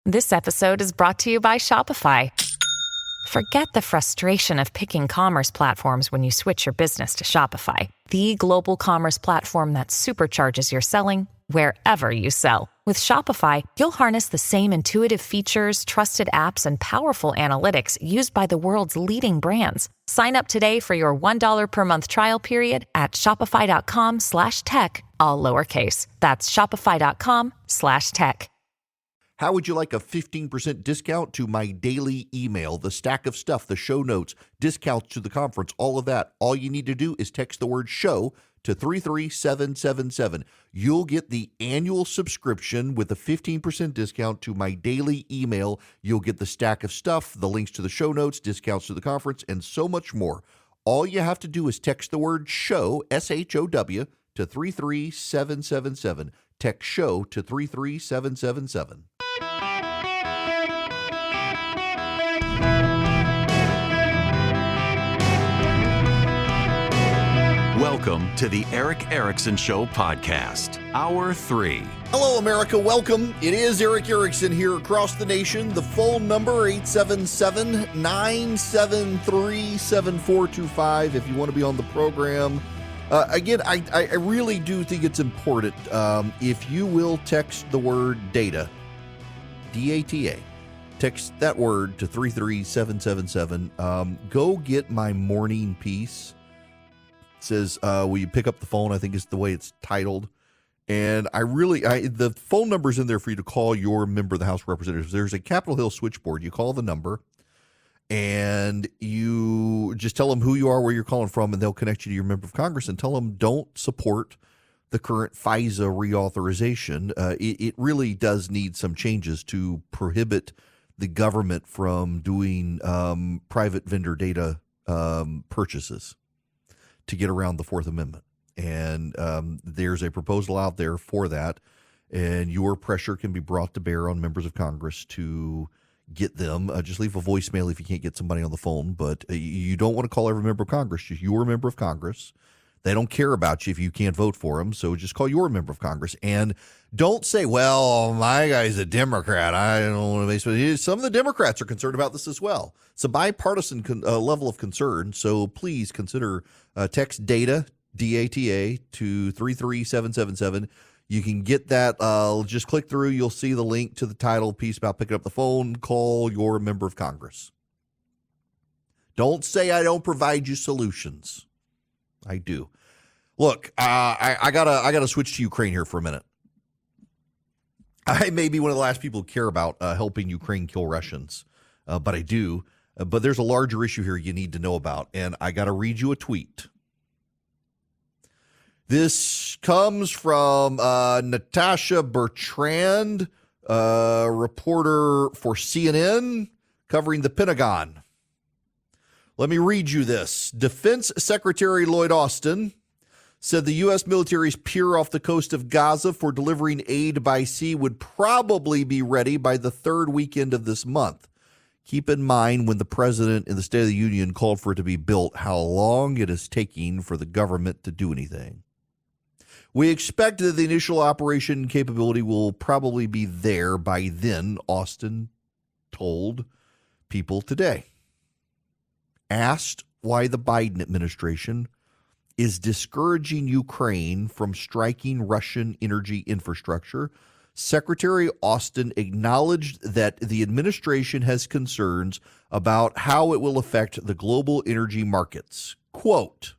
This episode is brought to you by Shopify. Forget the frustration of picking commerce platforms when you switch your business to Shopify, the global commerce platform that supercharges your selling wherever you sell. With Shopify, you'll harness the same intuitive features, trusted apps, and powerful analytics used by the world's leading brands. Sign up today for your $1 per month trial period at shopify.com/tech, all lowercase. That's shopify.com/tech. How would you like a 15% discount to my daily email, the stack of stuff, the show notes, discounts to the conference, all of that? All you need to do is text the word show to 33777. You'll get the annual subscription with a 15% discount to my daily email. You'll get the stack of stuff, the links to the show notes, discounts to the conference, and so much more. All you have to do is text the word show, SHOW, to 33777. Text show to 33777. Welcome to the Eric Erickson Show podcast, Hour 3. Hello, America. Welcome. It is Eric Erickson here across the nation. The phone number, 877-973-7425 if you want to be on the program. Again, I really do think it's important if you will text the word data, D-A-T-A. Text that word to 33777. Go get my morning piece. It says, will you pick up the phone? I think is the way it's titled. And the phone number's in there for you to call your member of the House of Representatives. There's a Capitol Hill switchboard. You call the number and you just tell them who you are, where you're calling from, and they'll connect you to your member of Congress and tell them don't support the current FISA reauthorization. It really does need some changes to prohibit the government from doing private vendor data purchases to get around the Fourth Amendment. And there's a proposal out there for that, and your pressure can be brought to bear on members of Congress to get them. Just leave a voicemail if you can't get somebody on the phone, but you don't want to call every member of Congress, just your member of Congress. They don't care about you if you can't vote for them, so just call your member of Congress. And don't say, well, my guy's a Democrat. I don't want to make some. Some of the Democrats are concerned about this as well. It's a bipartisan level of concern, so please consider text DATA, D-A-T-A, to 33777. You can get that. Just click through. You'll see the link to the title piece about picking up the phone. Call your member of Congress. Don't say I don't provide you solutions. I do. Look, I gotta switch to Ukraine here for a minute. I may be one of the last people who care about helping Ukraine kill Russians, but I do. But there's a larger issue here you need to know about, and I got to read you a tweet. This comes from Natasha Bertrand, reporter for CNN, covering the Pentagon. Let me read you this. Defense Secretary Lloyd Austin said the U.S. military's pier off the coast of Gaza for delivering aid by sea would probably be ready by the third weekend of this month. Keep in mind when the president in the State of the Union called for it to be built, how long it is taking for the government to do anything. We expect that the initial operation capability will probably be there by then, Austin told people today. Asked why the Biden administration is discouraging Ukraine from striking Russian energy infrastructure, Secretary Austin acknowledged that the administration has concerns about how it will affect the global energy markets. Quote,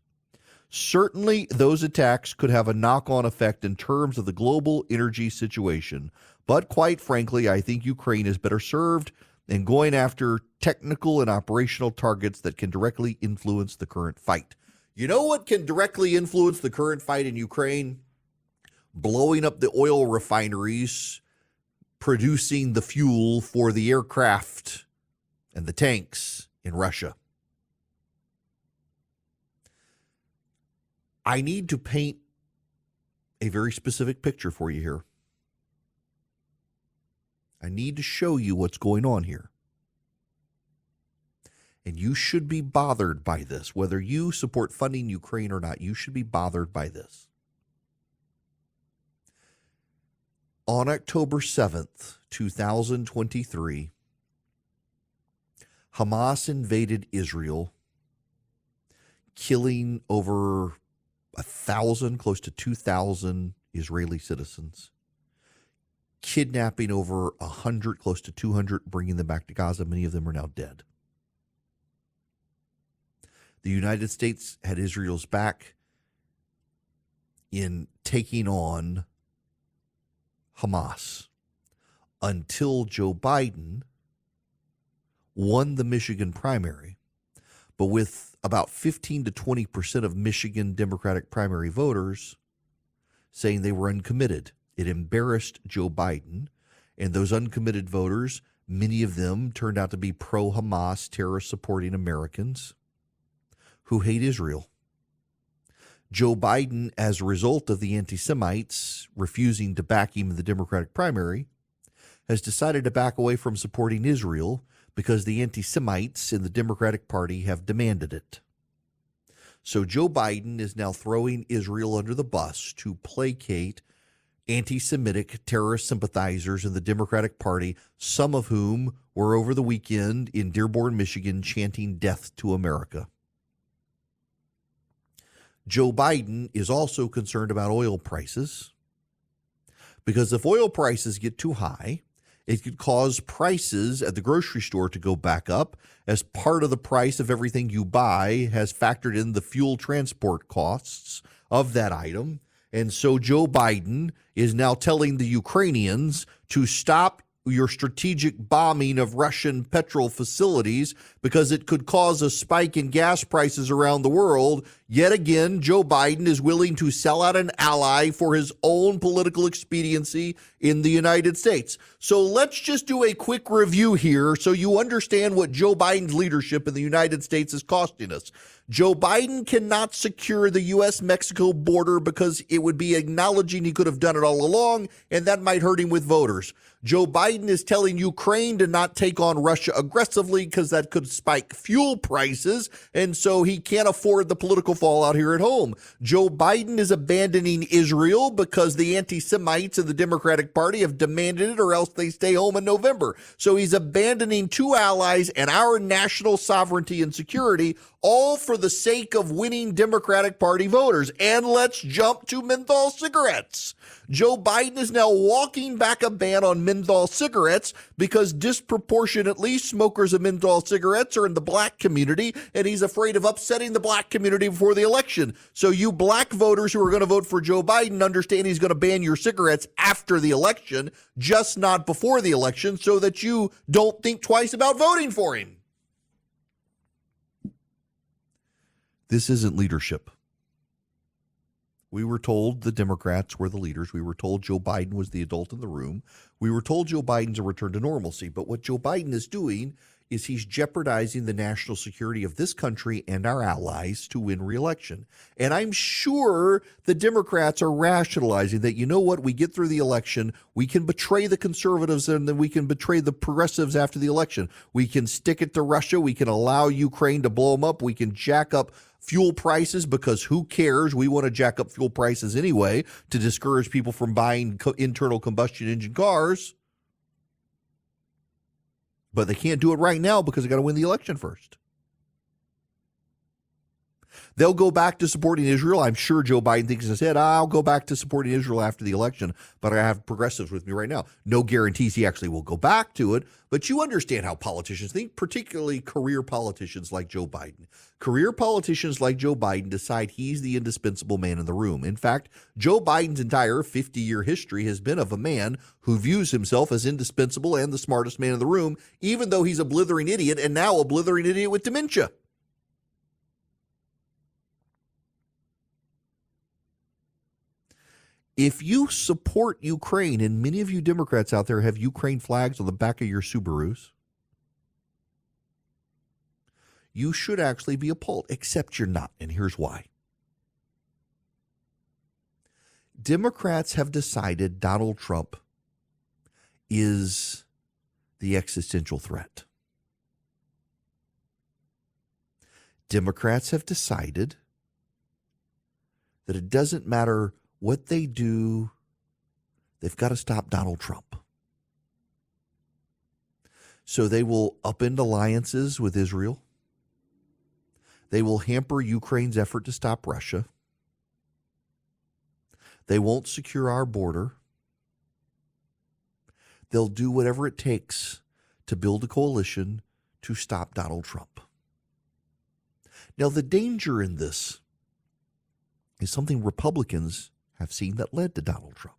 certainly those attacks could have a knock-on effect in terms of the global energy situation, but quite frankly, I think Ukraine is better served in going after technical and operational targets that can directly influence the current fight. You know what can directly influence the current fight in Ukraine? Blowing up the oil refineries, producing the fuel for the aircraft and the tanks in Russia. I need to paint a very specific picture for you here. I need to show you what's going on here. And you should be bothered by this. Whether you support funding Ukraine or not, you should be bothered by this. On October 7th, 2023, Hamas invaded Israel, killing over 1,000, close to 2,000 Israeli citizens, kidnapping over 100, close to 200, bringing them back to Gaza. Many of them are now dead. The United States had Israel's back in taking on Hamas until Joe Biden won the Michigan primary, but with about 15 to 20% of Michigan Democratic primary voters saying they were uncommitted. It embarrassed Joe Biden, and those uncommitted voters, many of them turned out to be pro-Hamas, terrorist-supporting Americans who hate Israel. Joe Biden, as a result of the anti-Semites refusing to back him in the Democratic primary, has decided to back away from supporting Israel because the anti-Semites in the Democratic Party have demanded it. So Joe Biden is now throwing Israel under the bus to placate anti-Semitic terrorist sympathizers in the Democratic Party, some of whom were over the weekend in Dearborn, Michigan, chanting "Death to America." Joe Biden is also concerned about oil prices, because if oil prices get too high, it could cause prices at the grocery store to go back up, as part of the price of everything you buy has factored in the fuel transport costs of that item. And so Joe Biden is now telling the Ukrainians to stop your strategic bombing of Russian petrol facilities because it could cause a spike in gas prices around the world. Yet again, Joe Biden is willing to sell out an ally for his own political expediency in the United States. So let's just do a quick review here so you understand what Joe Biden's leadership in the United States is costing us. Joe Biden cannot secure the U.S.-Mexico border because it would be acknowledging he could have done it all along, and that might hurt him with voters. Joe Biden is telling Ukraine to not take on Russia aggressively because that could spike fuel prices, and so he can't afford the political fallout here at home. Joe Biden is abandoning Israel because the anti-Semites in the Democratic Party have demanded it, or else they stay home in November. So he's abandoning two allies and our national sovereignty and security, all for the sake of winning Democratic Party voters. And let's jump to menthol cigarettes. Joe Biden is now walking back a ban on menthol cigarettes because disproportionately smokers of menthol cigarettes are in the black community, and he's afraid of upsetting the black community before the election. So you black voters who are going to vote for Joe Biden understand he's going to ban your cigarettes after the election, just not before the election, so that you don't think twice about voting for him. This isn't leadership. We were told the Democrats were the leaders. We were told Joe Biden was the adult in the room. We were told Joe Biden's a return to normalcy. But what Joe Biden is doing is he's jeopardizing the national security of this country and our allies to win re-election. And I'm sure the Democrats are rationalizing that, you know what, we get through the election, we can betray the conservatives and then we can betray the progressives after the election. We can stick it to Russia. We can allow Ukraine to blow them up. We can jack up fuel prices because who cares? We want to jack up fuel prices anyway to discourage people from buying internal combustion engine cars. But they can't do it right now because they got to win the election first. They'll go back to supporting Israel. I'm sure Joe Biden thinks in his head, I'll go back to supporting Israel after the election, but I have progressives with me right now. No guarantees he actually will go back to it, but you understand how politicians think, particularly career politicians like Joe Biden. Career politicians like Joe Biden decide he's the indispensable man in the room. In fact, Joe Biden's entire 50-year history has been of a man who views himself as indispensable and the smartest man in the room, even though he's a blithering idiot, and now a blithering idiot with dementia. If you support Ukraine, and many of you Democrats out there have Ukraine flags on the back of your Subarus, you should actually be appalled, except you're not, and here's why. Democrats have decided Donald Trump is the existential threat. Democrats have decided that it doesn't matter what they do They've got to stop Donald Trump. So they will upend alliances with Israel. They will hamper Ukraine's effort to stop Russia. They won't secure our border. They'll do whatever it takes to build a coalition to stop Donald Trump. Now, the danger in this is something Republicans have seen that led to Donald Trump.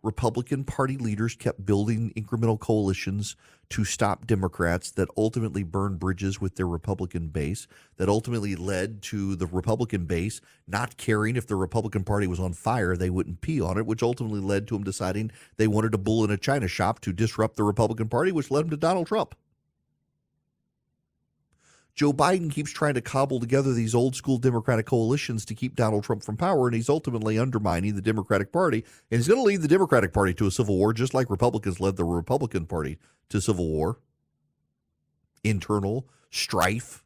Republican Party leaders kept building incremental coalitions to stop Democrats that ultimately burned bridges with their Republican base, that ultimately led to the Republican base not caring if the Republican Party was on fire, they wouldn't pee on it, which ultimately led to them deciding they wanted a bull in a china shop to disrupt the Republican Party, which led them to Donald Trump. Joe Biden keeps trying to cobble together these old school Democratic coalitions to keep Donald Trump from power, and he's ultimately undermining the Democratic Party, and he's going to lead the Democratic Party to a civil war, just like Republicans led the Republican Party to civil war. Internal strife,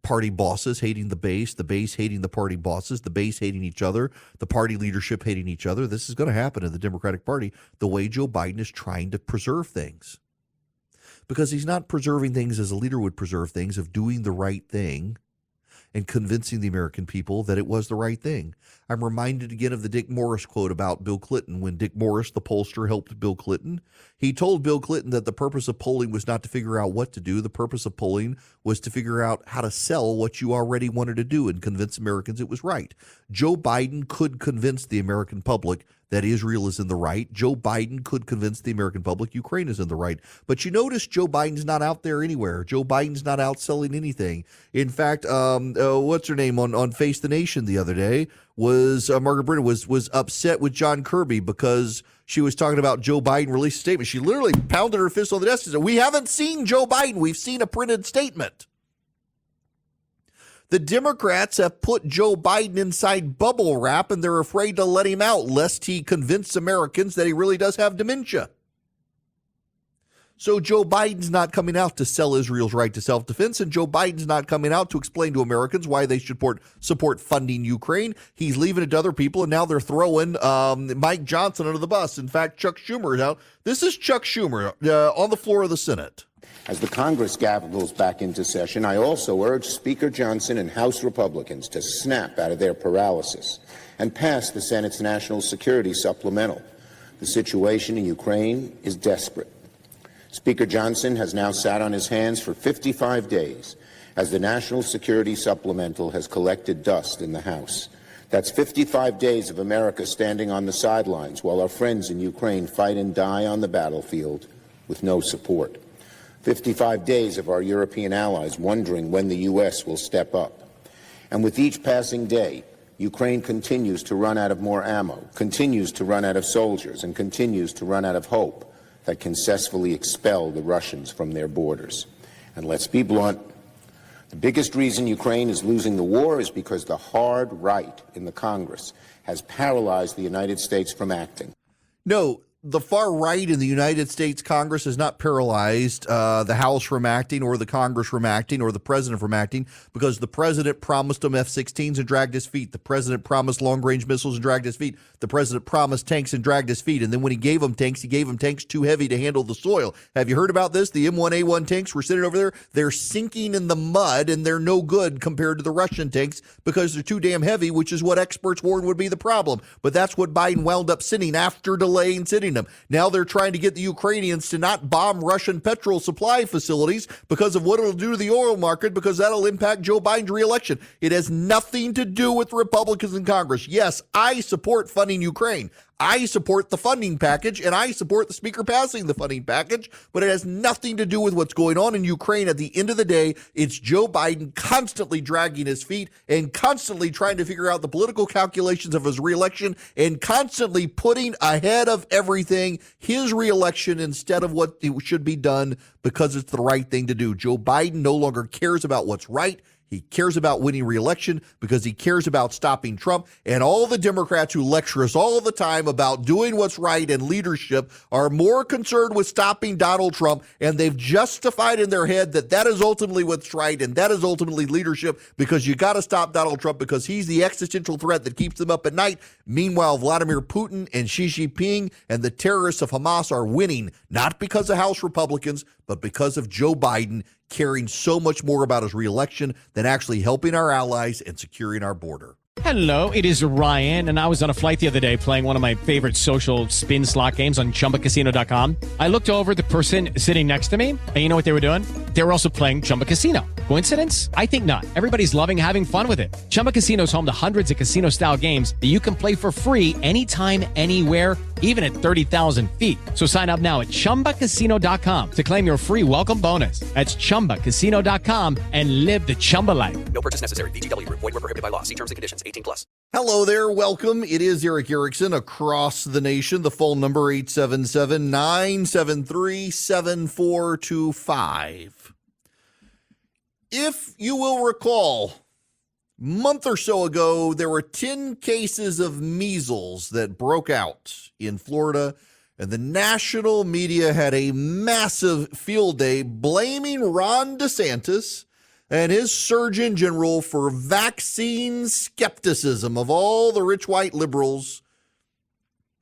party bosses hating the base hating the party bosses, the base hating each other, the party leadership hating each other. This is going to happen in the Democratic Party the way Joe Biden is trying to preserve things. Because he's not preserving things as a leader would preserve things, of doing the right thing and convincing the American people that it was the right thing. I'm reminded again of the Dick Morris quote about Bill Clinton. When Dick Morris, the pollster, helped Bill Clinton, he told Bill Clinton that the purpose of polling was not to figure out what to do. The purpose of polling was to figure out how to sell what you already wanted to do and convince Americans it was right. Joe Biden could convince the American public that Israel is in the right. Joe Biden could convince the American public Ukraine is in the right. But you notice Joe Biden's not out there anywhere. Joe Biden's not out selling anything. In fact, what's her name on Face the Nation the other day was Margaret Brennan was upset with John Kirby because she was talking about Joe Biden released a statement. She literally pounded her fist on the desk and said, "We haven't seen Joe Biden. We've seen a printed statement." The Democrats have put Joe Biden inside bubble wrap, and they're afraid to let him out lest he convince Americans that he really does have dementia. So Joe Biden's not coming out to sell Israel's right to self-defense, and Joe Biden's not coming out to explain to Americans why they should support funding Ukraine. He's leaving it to other people, and now they're throwing Mike Johnson under the bus. In fact, Chuck Schumer is out. This is Chuck Schumer on the floor of the Senate. As the Congress gavels back into session, I also urge Speaker Johnson and House Republicans to snap out of their paralysis and pass the Senate's National Security Supplemental. The situation in Ukraine is desperate. Speaker Johnson has now sat on his hands for 55 days as the National Security Supplemental has collected dust in the House. That's 55 days of America standing on the sidelines while our friends in Ukraine fight and die on the battlefield with no support. 55 days of our European allies wondering when the U.S. will step up. And with each passing day, Ukraine continues to run out of more ammo, continues to run out of soldiers, and continues to run out of hope that can successfully expel the Russians from their borders. And let's be blunt, the biggest reason Ukraine is losing the war is because the hard right in the Congress has paralyzed the United States from acting. No, the far right in the United States Congress has not paralyzed the House from acting or the Congress from acting or the president from acting, because the president promised them F-16s and dragged his feet. The president promised long-range missiles and dragged his feet. The president promised tanks and dragged his feet. And then when he gave them tanks, he gave them tanks too heavy to handle the soil. Have you heard about this? The M1A1 tanks were sitting over there. They're sinking in the mud, and they're no good compared to the Russian tanks because they're too damn heavy, which is what experts warned would be the problem. But that's what Biden wound up sending after delaying sending them. Now they're trying to get the Ukrainians to not bomb Russian petrol supply facilities because of what it'll do to the oil market, because that'll impact Joe Biden's reelection. It has nothing to do with Republicans in Congress. Yes, I support funding Ukraine. I support the funding package, and I support the speaker passing the funding package, but it has nothing to do with what's going on in Ukraine. At the end of the day, it's Joe Biden constantly dragging his feet and constantly trying to figure out the political calculations of his reelection and constantly putting ahead of everything his reelection instead of what should be done because it's the right thing to do. Joe Biden no longer cares about what's right. He cares about winning re-election because he cares about stopping Trump. And all the Democrats who lecture us all the time about doing what's right and leadership are more concerned with stopping Donald Trump. And they've justified in their head that that is ultimately what's right and that is ultimately leadership, because you got to stop Donald Trump because he's the existential threat that keeps them up at night. Meanwhile, Vladimir Putin and Xi Jinping and the terrorists of Hamas are winning, not because of House Republicans, but because of Joe Biden caring so much more about his reelection than actually helping our allies and securing our border. Hello, it is Ryan, and I was on a flight the other day playing one of my favorite social spin slot games on ChumbaCasino.com. I looked over at the person sitting next to me, and you know what they were doing? They were also playing Chumba Casino. Coincidence? I think not. Everybody's loving having fun with it. Chumba Casino is home to hundreds of casino-style games that you can play for free anytime, anywhere, even at 30,000 feet. So sign up now at ChumbaCasino.com to claim your free welcome bonus. That's ChumbaCasino.com and live the Chumba life. No purchase necessary. VGW. Void were prohibited by law. See terms and conditions. 18+. Hello there. Welcome. It is Eric Erickson across the nation. The phone number 877-973-7425. If you will recall, a month or so ago, there were 10 cases of measles that broke out in Florida, and the national media had a massive field day blaming Ron DeSantis and his Surgeon General for vaccine skepticism of all the rich white liberals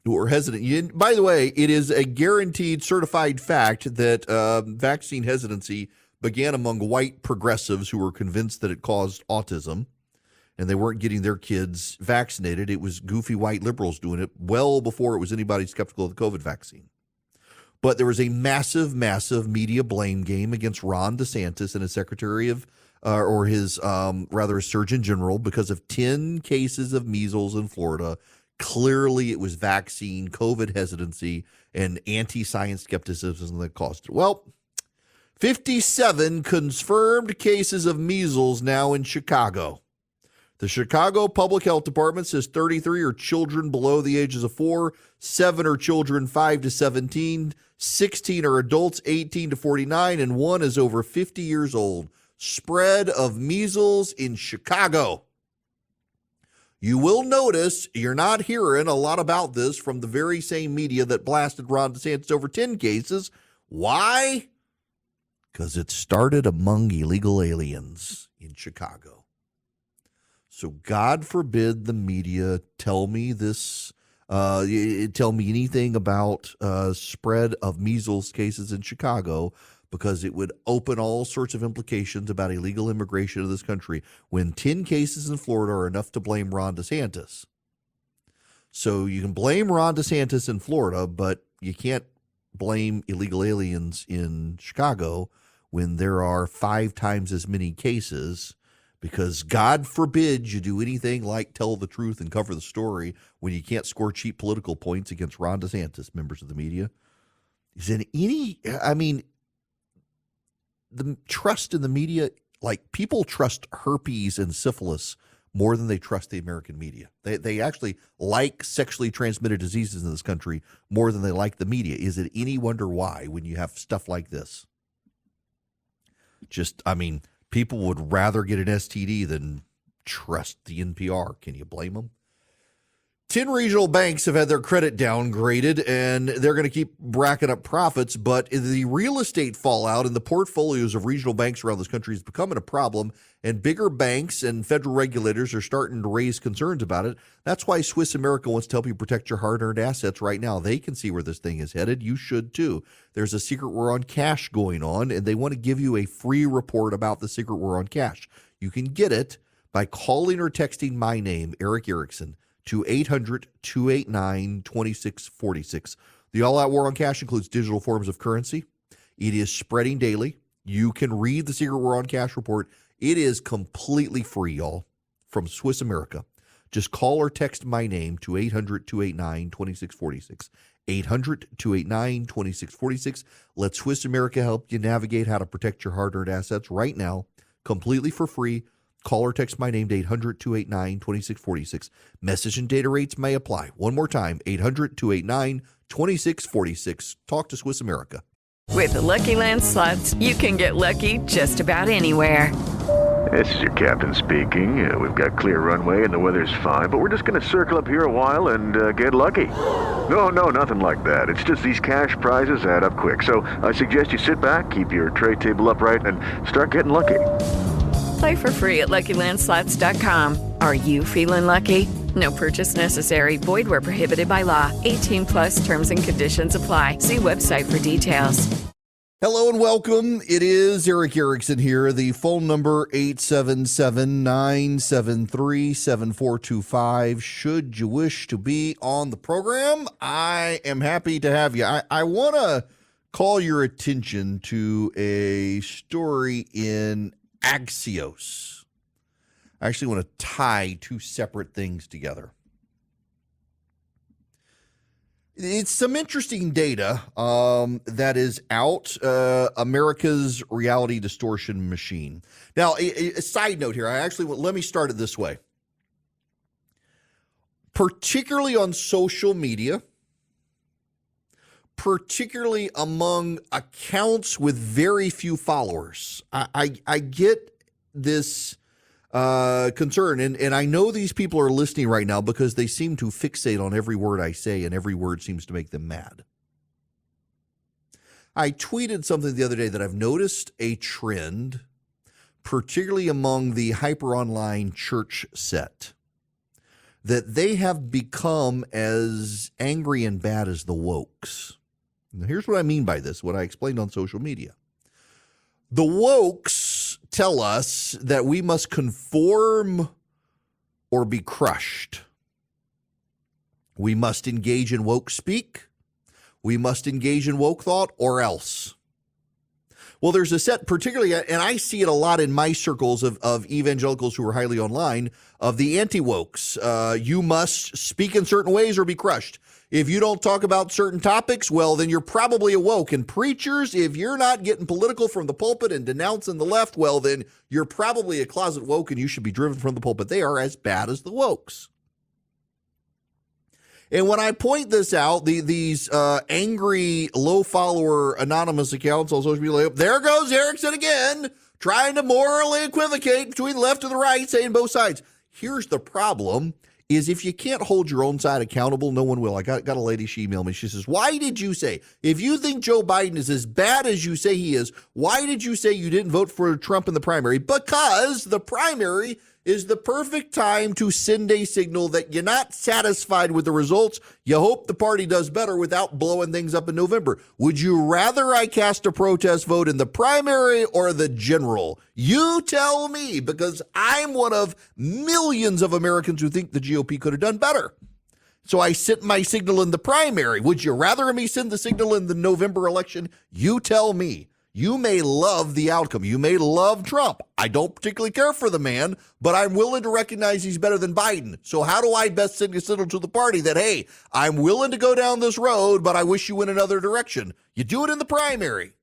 who are hesitant. By the way, it is a guaranteed certified fact that vaccine hesitancy began among white progressives who were convinced that it caused autism and they weren't getting their kids vaccinated. It was goofy white liberals doing it well before it was anybody skeptical of the COVID vaccine. But there was a massive, massive media blame game against Ron DeSantis and his secretary of, his Surgeon General because of 10 cases of measles in Florida. Clearly, it was vaccine, COVID hesitancy, and anti-science skepticism that caused it. Well, 57 confirmed cases of measles now in Chicago. The Chicago Public Health Department says 33 are children below the ages of 4, 7 are children 5 to 17, 16 are adults 18 to 49, and 1 is over 50 years old. Spread of measles in Chicago. You will notice you're not hearing a lot about this from the very same media that blasted Ron DeSantis over 10 cases. Why? Because it started among illegal aliens in Chicago. So God forbid the media tell me this, tell me anything about spread of measles cases in Chicago, because it would open all sorts of implications about illegal immigration to this country when 10 cases in Florida are enough to blame Ron DeSantis. So you can blame Ron DeSantis in Florida, but you can't blame illegal aliens in Chicago when there are 5 times as many cases, because God forbid you do anything like tell the truth and cover the story when you can't score cheap political points against Ron DeSantis, members of the media. Is it any, the trust in the media, like people trust herpes and syphilis more than they trust the American media. They actually like sexually transmitted diseases in this country more than they like the media. Is it any wonder why when you have stuff like this? People would rather get an STD than trust the NPR. Can you blame them? 10 regional banks have had their credit downgraded, and they're going to keep racking up profits, but the real estate fallout in the portfolios of regional banks around this country is becoming a problem, and bigger banks and federal regulators are starting to raise concerns about it. That's why Swiss America wants to help you protect your hard-earned assets right now. They can see where this thing is headed. You should too. There's a secret war on cash going on, and they want to give you a free report about the secret war on cash. You can get it by calling or texting my name, Eric Erickson, to 800-289-2646. The all-out war on cash includes digital forms of currency. It is spreading daily. You can read the Secret War on Cash report. It is completely free, y'all, from Swiss America. Just call or text my name to 800-289-2646. 800-289-2646. Let Swiss America help you navigate how to protect your hard-earned assets right now, completely for free. Call or text my name to 800-289-2646. Message and data rates may apply. One more time, 800-289-2646. Talk to Swiss America. With the Lucky Land Slots, you can get lucky just about anywhere. This is your captain speaking. We've got clear runway and the weather's fine, but we're just going to circle up here a while and get lucky. No, nothing like that. It's just these cash prizes add up quick. So I suggest you sit back, keep your tray table upright, and start getting lucky. Play for free at LuckyLandSlots.com. Are you feeling lucky? No purchase necessary. Void where prohibited by law. 18 plus terms and conditions apply. See website for details. Hello and welcome. It is Eric Erickson here. The phone number 877-973-7425. Should you wish to be on the program, I am happy to have you. I want to call your attention to a story in Axios. I actually want to tie two separate things together. It's some interesting data that is out, America's reality distortion machine. Now, a side note here, let me start it this way. Particularly on social media, particularly among accounts with very few followers, I get this concern. And I know these people are listening right now because they seem to fixate on every word I say, and every word seems to make them mad. I tweeted something the other day that I've noticed a trend, particularly among the hyper online church set, that they have become as angry and bad as the wokes. Now, here's what I mean by this, what I explained on social media. The wokes tell us that we must conform or be crushed. We must engage in woke speak. We must engage in woke thought or else. Well, there's a set, particularly, and I see it a lot in my circles of evangelicals who are highly online, of the anti-wokes. You must speak in certain ways or be crushed. If you don't talk about certain topics, well, then you're probably a woke. And preachers, if you're not getting political from the pulpit and denouncing the left, well, then you're probably a closet woke and you should be driven from the pulpit. They are as bad as the wokes. And when I point this out, these angry, low-follower anonymous accounts on social media, there goes Erickson again, trying to morally equivocate between the left and the right, saying both sides. Here's the problem. Is if you can't hold your own side accountable, no one will. I got a lady, she emailed me. She says, why did you say, if you think Joe Biden is as bad as you say he is, why did you say you didn't vote for Trump in the primary? Because the primary is the perfect time to send a signal that you're not satisfied with the results. You hope the party does better without blowing things up in November. Would you rather I cast a protest vote in the primary or the general? You tell me, because I'm one of millions of Amerians who think the GOP could have done better. So I sent my signal in the primary. Would you rather me send the signal in the November election? You tell me. You may love the outcome. You may love Trump. I don't particularly care for the man, but I'm willing to recognize he's better than Biden. So how do I best send a signal to the party that, hey, I'm willing to go down this road, but I wish you went another direction? You do it in the primary.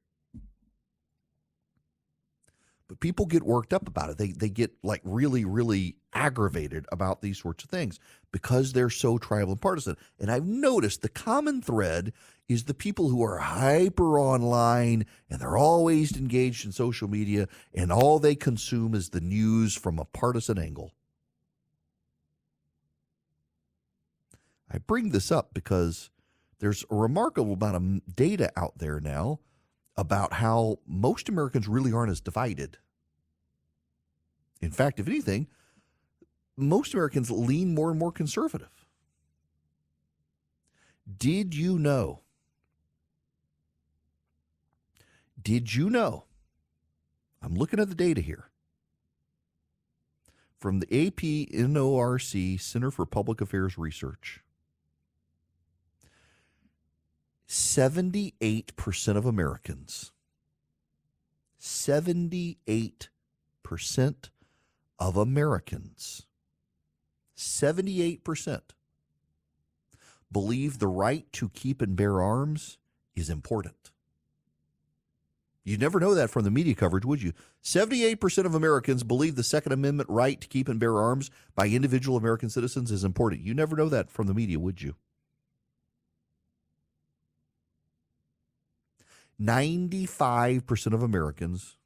But people get worked up about it. They get like really, really aggravated about these sorts of things because they're so tribal and partisan. And I've noticed the common thread is the people who are hyper online and they're always engaged in social media and all they consume is the news from a partisan angle. I bring this up because there's a remarkable amount of data out there now about how most Americans really aren't as divided. In fact, if anything, most Americans lean more and more conservative. Did you know? I'm looking at the data here. From the APNORC Center for Public Affairs Research. 78% of Americans, 78% of Americans, 78% believe the right to keep and bear arms is important. You'd never know that from the media coverage, would you? 78% of Americans believe the Second Amendment right to keep and bear arms by individual American citizens is important. You never know that from the media, would you? 95% of Americans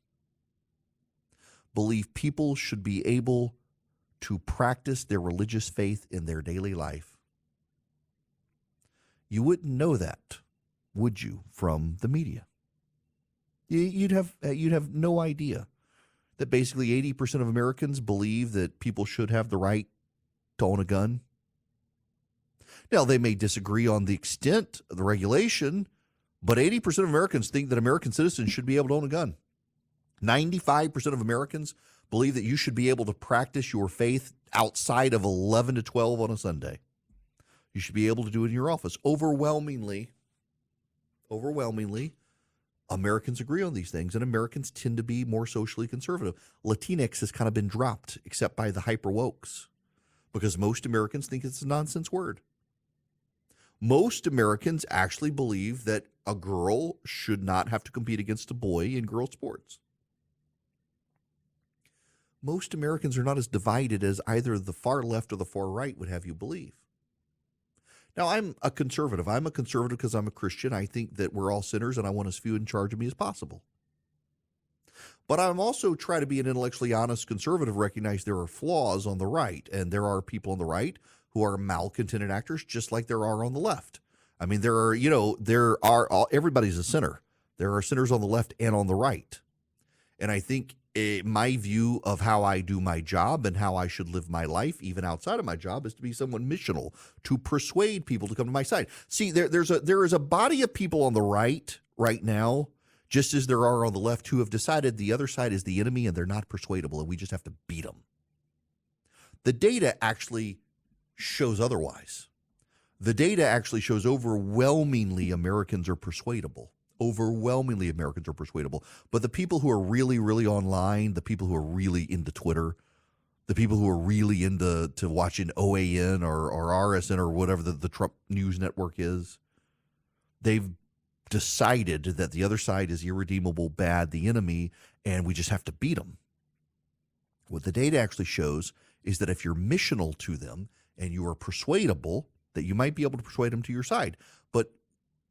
believe people should be able to practice their religious faith in their daily life. You wouldn't know that, would you, from the media? You'd have no idea that basically 80% of Americans believe that people should have the right to own a gun. Now, they may disagree on the extent of the regulation, but 80% of Americans think that American citizens should be able to own a gun. 95% of Americans believe that you should be able to practice your faith outside of 11 to 12 on a Sunday. You should be able to do it in your office. Overwhelmingly, Americans agree on these things, and Americans tend to be more socially conservative. Latinx has kind of been dropped, except by the hyper-wokes, because most Americans think it's a nonsense word. Most Americans actually believe that a girl should not have to compete against a boy in girl sports. Most Americans are not as divided as either the far left or the far right would have you believe. Now, I'm a conservative. I'm a conservative because I'm a Christian. I think that we're all sinners, and I want as few in charge of me as possible. But I'm also trying to be an intellectually honest conservative, recognize there are flaws on the right, and there are people on the right who are malcontented actors just like there are on the left. I mean, everybody's a sinner. There are sinners on the left and on the right. And I think my view of how I do my job and how I should live my life, even outside of my job, is to be somewhat missional, to persuade people to come to my side. See, there is a body of people on the right now, just as there are on the left, who have decided the other side is the enemy and they're not persuadable, and we just have to beat them. The data actually shows otherwise. The data actually shows overwhelmingly Americans are persuadable. Overwhelmingly Americans are persuadable. But the people who are really, really online, the people who are really into Twitter, the people who are really into watching OAN or RSN or whatever the Trump news network is, they've decided that the other side is irredeemable, bad, the enemy, and we just have to beat them. What the data actually shows is that if you're missional to them and you are persuadable, that you might be able to persuade them to your side. But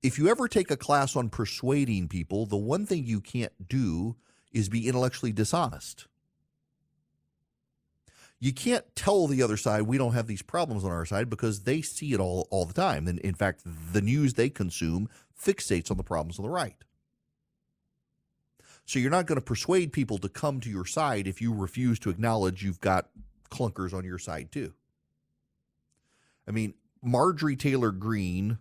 if you ever take a class on persuading people, the one thing you can't do is be intellectually dishonest. You can't tell the other side we don't have these problems on our side because they see it all the time. And in fact, the news they consume fixates on the problems on the right. So you're not going to persuade people to come to your side if you refuse to acknowledge you've got clunkers on your side too. I mean, Marjorie Taylor Greene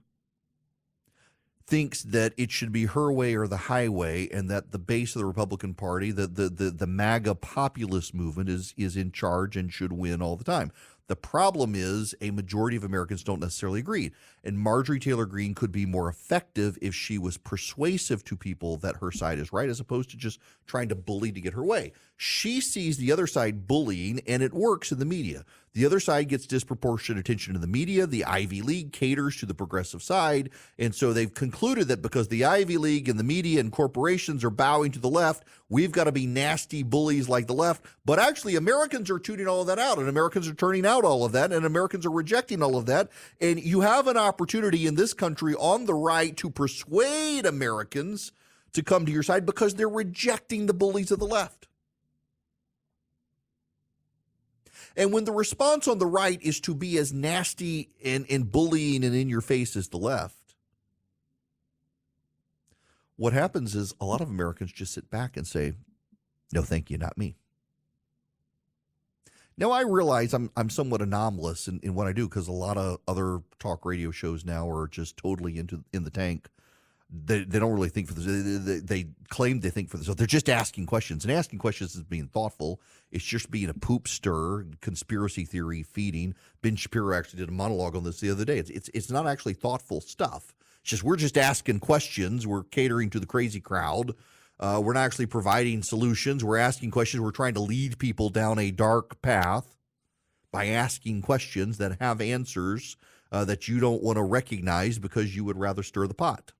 thinks that it should be her way or the highway, and that the base of the Republican Party, the MAGA populist movement is in charge and should win all the time. The problem is a majority of Americans don't necessarily agree. And Marjorie Taylor Greene could be more effective if she was persuasive to people that her side is right, as opposed to just trying to bully to get her way. She sees the other side bullying, and it works in the media. The other side gets disproportionate attention in the media. The Ivy League caters to the progressive side. And so they've concluded that because the Ivy League and the media and corporations are bowing to the left, we've got to be nasty bullies like the left. But actually, Americans are tuning all of that out, and Americans are turning out all of that, and Americans are rejecting all of that. And you have an opportunity in this country on the right to persuade Americans to come to your side because they're rejecting the bullies of the left. And when the response on the right is to be as nasty and bullying and in your face as the left, what happens is a lot of Americans just sit back and say, no, thank you, not me. Now, I realize I'm somewhat anomalous in what I do because a lot of other talk radio shows now are just totally in the tank. They don't really think for this. They claim they think for this. So they're just asking questions. And asking questions is being thoughtful. It's just being a poop stir, conspiracy theory feeding. Ben Shapiro actually did a monologue on this the other day. It's not actually thoughtful stuff. It's just we're just asking questions. We're catering to the crazy crowd. We're not actually providing solutions. We're asking questions. We're trying to lead people down a dark path by asking questions that have answers that you don't want to recognize because you would rather stir the pot.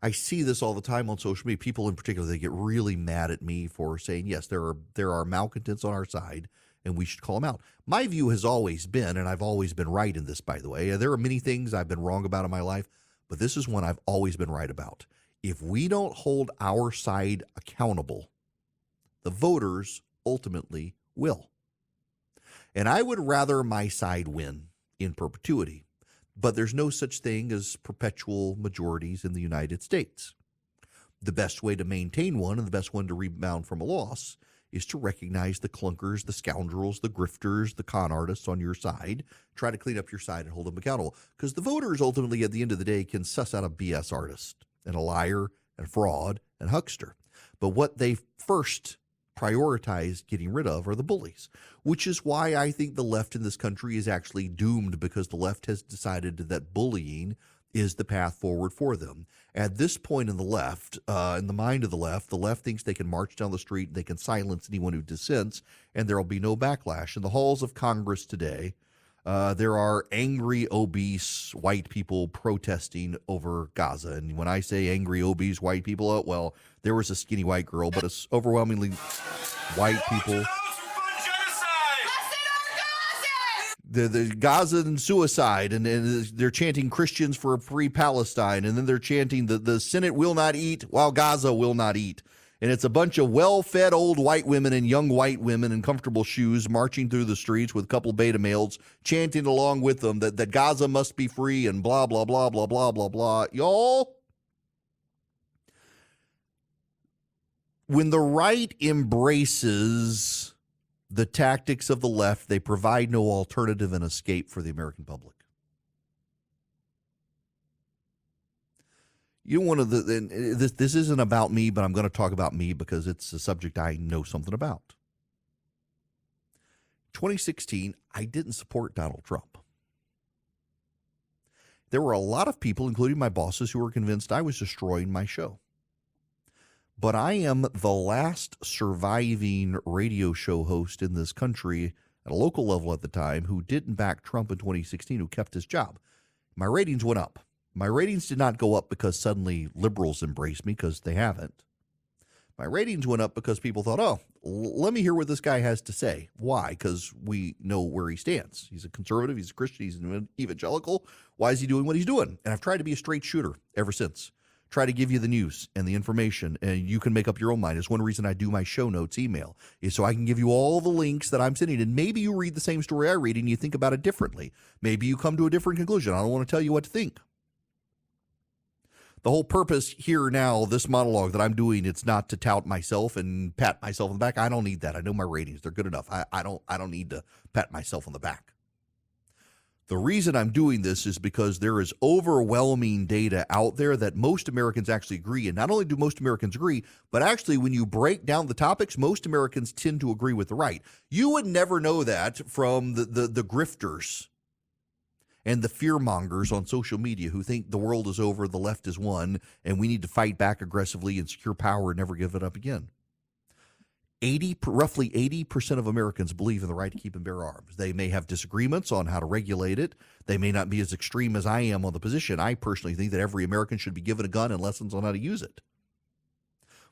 I see this all the time on social media. People in particular, they get really mad at me for saying, yes, there are malcontents on our side, and we should call them out. My view has always been, and I've always been right in this, by the way. There are many things I've been wrong about in my life, but this is one I've always been right about. If we don't hold our side accountable, the voters ultimately will. And I would rather my side win in perpetuity, but there's no such thing as perpetual majorities in the United States. The best way to maintain one and the best one to rebound from a loss is to recognize the clunkers, the scoundrels, the grifters, the con artists on your side. Try to clean up your side and hold them accountable. Because the voters ultimately, at the end of the day, can suss out a BS artist and a liar and a fraud and huckster. But what they first prioritize getting rid of are the bullies, which is why I think the left in this country is actually doomed, because the left has decided that bullying is the path forward for them. At this point in the left, in the mind of the left thinks they can march down the street, they can silence anyone who dissents, and there will be no backlash. In the halls of Congress today, there are angry, obese white people protesting over Gaza. And when I say angry, obese white people, well, there was a skinny white girl, but it's overwhelmingly white people. The Gazan suicide, and they're chanting Christians for a free Palestine, and then they're chanting the Senate will not eat while Gaza will not eat. And it's a bunch of well-fed old white women and young white women in comfortable shoes marching through the streets with a couple beta males chanting along with them that Gaza must be free and blah, blah, blah, blah, blah, blah, blah. Y'all, when the right embraces the tactics of the left, they provide no alternative and escape for the American public. You know, this isn't about me, but I'm going to talk about me because it's a subject I know something about. 2016, I didn't support Donald Trump. There were a lot of people, including my bosses, who were convinced I was destroying my show. But I am the last surviving radio show host in this country at a local level at the time who didn't back Trump in 2016, who kept his job. My ratings went up. My ratings did not go up because suddenly liberals embraced me, because they haven't. My ratings went up because people thought, oh, let me hear what this guy has to say. Why? Because we know where he stands. He's a conservative, he's a Christian, he's an evangelical. Why is he doing what he's doing? And I've tried to be a straight shooter ever since. Try to give you the news and the information, and you can make up your own mind. It's one reason I do my show notes email, is so I can give you all the links that I'm sending. And maybe you read the same story I read and you think about it differently. Maybe you come to a different conclusion. I don't want to tell you what to think. The whole purpose here now, this monologue that I'm doing, it's not to tout myself and pat myself on the back. I don't need that. I know my ratings. They're good enough. I don't need to pat myself on the back. The reason I'm doing this is because there is overwhelming data out there that most Americans actually agree. And not only do most Americans agree, but actually when you break down the topics, most Americans tend to agree with the right. You would never know that from the grifters and the fearmongers on social media who think the world is over, the left is won, and we need to fight back aggressively and secure power and never give it up again. Roughly 80% of Americans believe in the right to keep and bear arms. They may have disagreements on how to regulate it. They may not be as extreme as I am on the position. I personally think that every American should be given a gun and lessons on how to use it.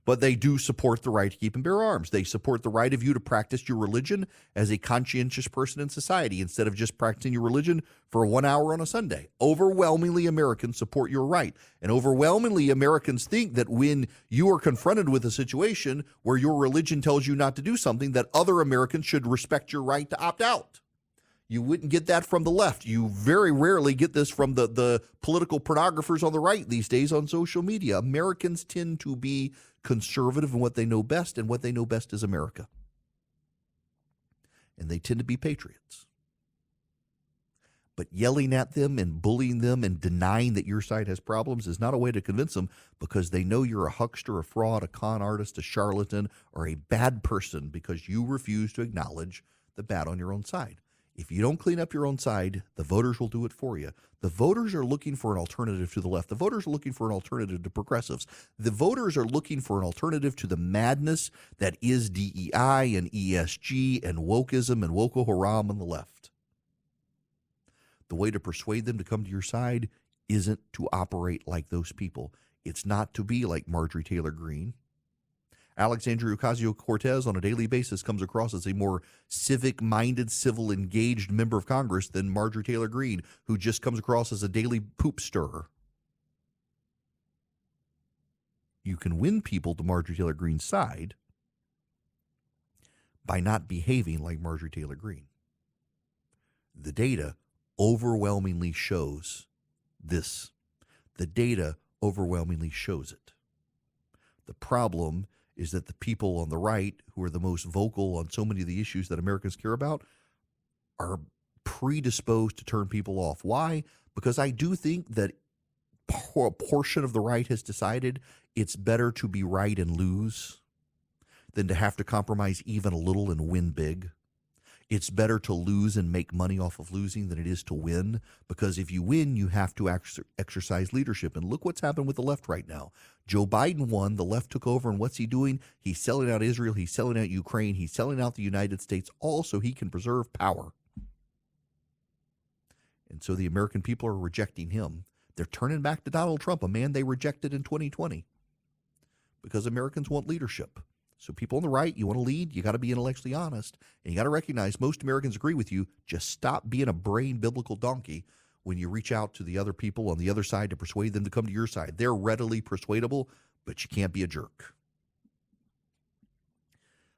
But they do support the right to keep and bear arms. They support the right of you to practice your religion as a conscientious person in society instead of just practicing your religion for 1 hour on a Sunday. Overwhelmingly, Americans support your right. And overwhelmingly, Americans think that when you are confronted with a situation where your religion tells you not to do something, that other Americans should respect your right to opt out. You wouldn't get that from the left. You very rarely get this from the political pornographers on the right these days on social media. Americans tend to be conservative in what they know best, and what they know best is America. And they tend to be patriots. But yelling at them and bullying them and denying that your side has problems is not a way to convince them, because they know you're a huckster, a fraud, a con artist, a charlatan, or a bad person because you refuse to acknowledge the bad on your own side. If you don't clean up your own side, the voters will do it for you. The voters are looking for an alternative to the left. The voters are looking for an alternative to progressives. The voters are looking for an alternative to the madness that is DEI and ESG and wokeism and Woko Haram on the left. The way to persuade them to come to your side isn't to operate like those people. It's not to be like Marjorie Taylor Greene. Alexandria Ocasio-Cortez on a daily basis comes across as a more civic-minded, civil-engaged member of Congress than Marjorie Taylor Greene, who just comes across as a daily poop stirrer. You can win people to Marjorie Taylor Greene's side by not behaving like Marjorie Taylor Greene. The data overwhelmingly shows this. The data overwhelmingly shows it. The problem is that the people on the right, who are the most vocal on so many of the issues that Americans care about, are predisposed to turn people off. Why? Because I do think that a portion of the right has decided it's better to be right and lose than to have to compromise even a little and win big. It's better to lose and make money off of losing than it is to win, because if you win, you have to exercise leadership. And look what's happened with the left right now. Joe Biden won, the left took over, and what's he doing? He's selling out Israel, he's selling out Ukraine, he's selling out the United States, all so he can preserve power. And so the American people are rejecting him. They're turning back to Donald Trump, a man they rejected in 2020, because Americans want leadership. So people on the right, you want to lead, you got to be intellectually honest, and you got to recognize most Americans agree with you. Just stop being a brain biblical donkey when you reach out to the other people on the other side to persuade them to come to your side. They're readily persuadable, but you can't be a jerk.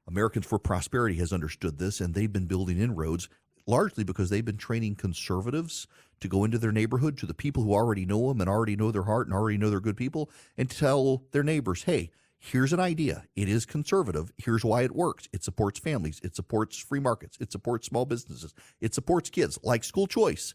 Americans for Prosperity has understood this, and they've been building inroads, largely because they've been training conservatives to go into their neighborhood, to the people who already know them and already know their heart and already know they're good people, and tell their neighbors, hey, here's an idea. It is conservative. Here's why it works. It supports families. It supports free markets. It supports small businesses. It supports kids, like school choice.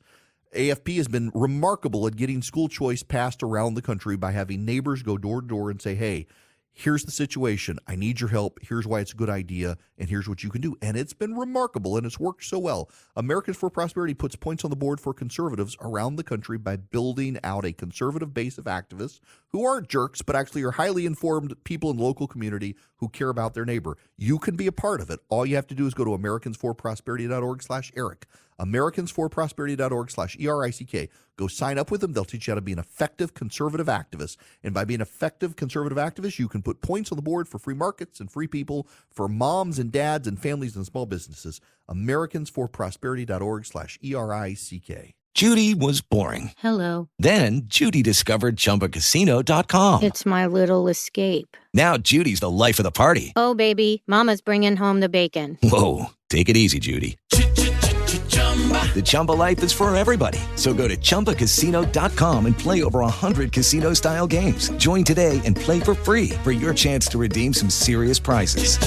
AFP has been remarkable at getting school choice passed around the country by having neighbors go door to door and say, hey, here's the situation. I need your help. Here's why it's a good idea, and here's what you can do. And it's been remarkable, and it's worked so well. Americans for Prosperity puts points on the board for conservatives around the country by building out a conservative base of activists who aren't jerks, but actually are highly informed people in the local community who care about their neighbor. You can be a part of it. All you have to do is go to americansforprosperity.org/Eric. americansforprosperity.org/ERICK. Go sign up with them. They'll teach you how to be an effective conservative activist. And by being an effective conservative activist, you can put points on the board for free markets and free people, for moms and dads and families and small businesses. americansforprosperity.org/ERICK. Judy was boring. Hello. Then Judy discovered ChumbaCasino.com. It's my little escape. Now Judy's the life of the party. Oh, baby, mama's bringing home the bacon. Whoa, take it easy, Judy. The Chumba life is for everybody. So go to ChumbaCasino.com and play over 100 casino-style games. Join today and play for free for your chance to redeem some serious prizes.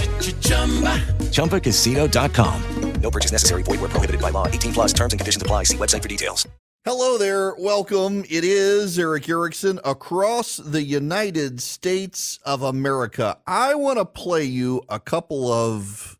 ChumbaCasino.com. No purchase necessary. Void where prohibited by law. 18+ terms and conditions apply. See website for details. Hello there. Welcome. It is Eric Erickson across the United States of America. I want to play you a couple of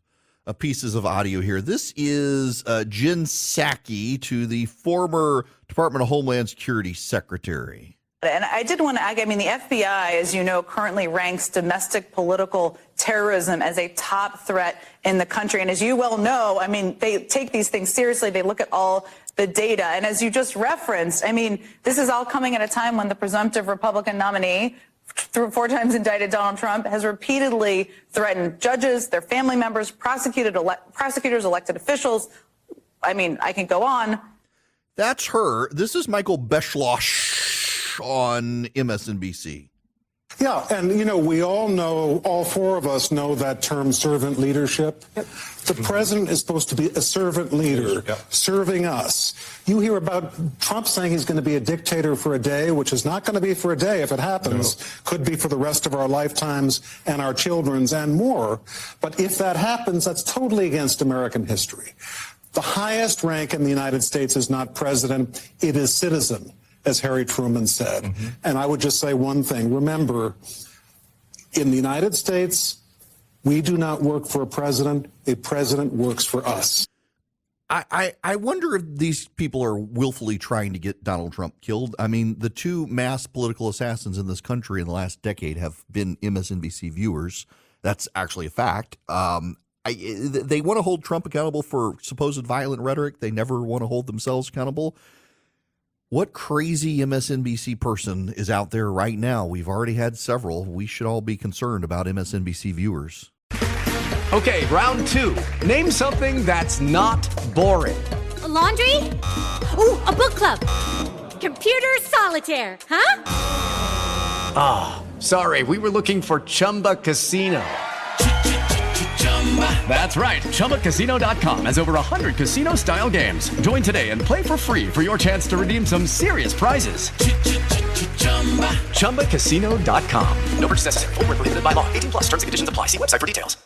pieces of audio here. This is Jen Psaki, to the former Department of Homeland Security Secretary. And I did want to add, I mean, the FBI, as you know, currently ranks domestic political terrorism as a top threat in the country. And as you well know, I mean, they take these things seriously. They look at all the data. And as you just referenced, I mean, this is all coming at a time when the presumptive Republican nominee, 4 times indicted Donald Trump, has repeatedly threatened judges, their family members, prosecutors, elected officials. I mean, I can go on. That's her. This is Michael Beschloss on MSNBC. Yeah, and, you know, we all know, all 4 of us know that term, servant leadership. Yep. The president is supposed to be a servant leader, serving us. You hear about Trump saying he's going to be a dictator for a day, which is not going to be for a day if it happens. No. Could be for the rest of our lifetimes and our children's and more. But if that happens, that's totally against American history. The highest rank in the United States is not president, it is citizen, as Harry Truman said. Mm-hmm. And I would just say one thing. Remember, in the United States, we do not work for a president works for us. I wonder if these people are willfully trying to get Donald Trump killed. I mean, the 2 mass political assassins in this country in the last decade have been MSNBC viewers. That's actually a fact. They want to hold Trump accountable for supposed violent rhetoric. They never want to hold themselves accountable. What crazy MSNBC person is out there right now? We've already had several. We should all be concerned about MSNBC viewers. Okay, round 2. Name something that's not boring. A laundry? Ooh, a book club. Computer solitaire, huh? Ah, sorry, we were looking for Chumba Casino. That's right. ChumbaCasino.com has over 100 casino-style games. Join today and play for free for your chance to redeem some serious prizes. ChumbaCasino.com. No purchase necessary. Void where prohibited by law. 18 plus terms and conditions apply. See website for details.